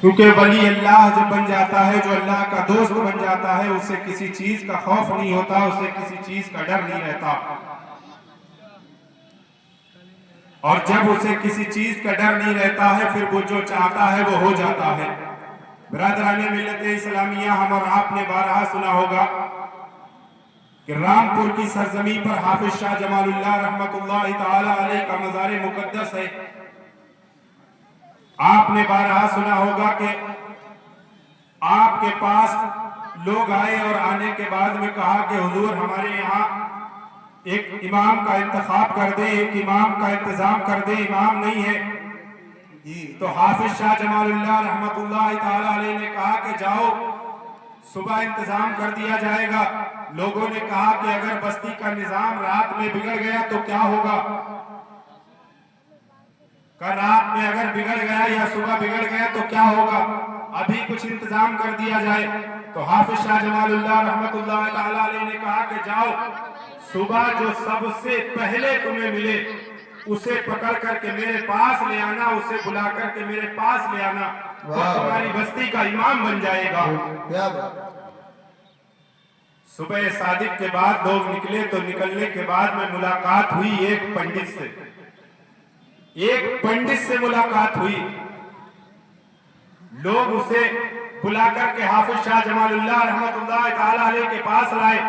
क्योंकि वली अल्लाह जब बन जाता है, जो अल्लाह का दोस्त बन जाता है, उसे किसी चीज का खौफ नहीं होता, उसे किसी चीज का डर नहीं रहता। और जब उसे किसी चीज का डर नहीं रहता है, फिर वो जो चाहता है वो हो जाता है। बिरादराने मिल्लत इस्लामिया, हम और आपने बारहा सुना होगा कि रामपुर की सरजमी पर हाफिज शाह जमालुल्लाह रहमतुल्लाह ताला अलैह का मज़ार मुकद्दस है। आपने बारहा सुना होगा कि आपके पास लोग आए और आने के बाद में कहा कि हुजूर हमारे यहाँ एक इमाम का इंतखाब कर दे, एक इमाम का इंतजाम कर दे, इमाम नहीं है। तो हाफिज शाह जमालुल्लाह रहमतुल्लाह ताला अलैह ने कहा कि जाओ, सुबह इंतजाम कर दिया जाएगा। लोगों ने कहा कि अगर बस्ती का निजाम रात में बिगड़ गया तो क्या होगा? रात में अगर बिगड़ गया या सुबह बिगड़ गया तो क्या होगा? अभी कुछ इंतजाम कर दिया जाए। तो हाफिज शाह जमालुल्लाह रहमतुल्लाह ताला अलैह ने कहा कि जाओ, सुबह जो सबसे पहले तुम्हें मिले उसे पकड़ करके मेरे पास ले आना, उसे बुला करके मेरे पास ले आना, वो तुम्हारी बस्ती का इमाम बन जाएगा। सुबह सादिक के बाद लोग निकले, तो निकलने के बाद में मुलाकात हुई एक पंडित से। एक पंडित से मुलाकात हुई। लोग उसे बुला करके हाफिज शाह जमालुल्लाह रहमतुल्लाह ताला अलैह के पास लाए।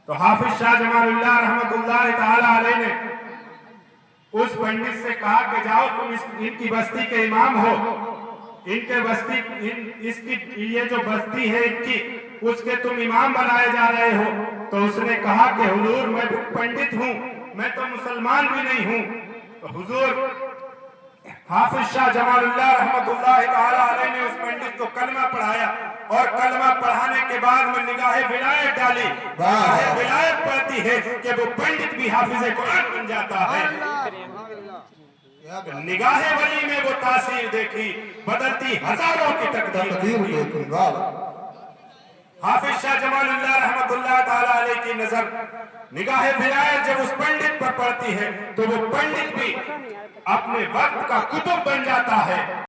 तो हाफिज शाह जमालुल्लाह रहमतुल्लाह ताला अलैह ने उस पंडित से कहा कि जाओ, तुम इनकी बस्ती के इमाम हो, इनके बस्ती इसकी ये जो बस्ती है इनकी, उसके तुम इमाम बनाए जा रहे हो। तो उसने कहा कि हुजूर मैं पंडित हूँ, मैं तो मुसलमान भी नहीं हूँ। तो हुजूर हाफिज शाह जमालुल्लाह रहमतुल्लाह ताला अलैह ने उस पंडित को कलमा पढ़ाया, और कलमा पढ़ाने के बाद में निगाहे विलायत डाली। निगाहे विलायत पड़ती है कि वो पंडित भी हाफिज कुरान बन जाता है। निगाहे वली में वो तासीर देखी, बदलती हजारों की तकदीर। हाफिज शाह जमालुल्लाह रहमतुल्लाह ताला अलैह की नजर निगाहे विलायत जब उस पंडित पर पड़ती है, तो वो पंडित भी अपने वक्त का कुतुब बन जाता है।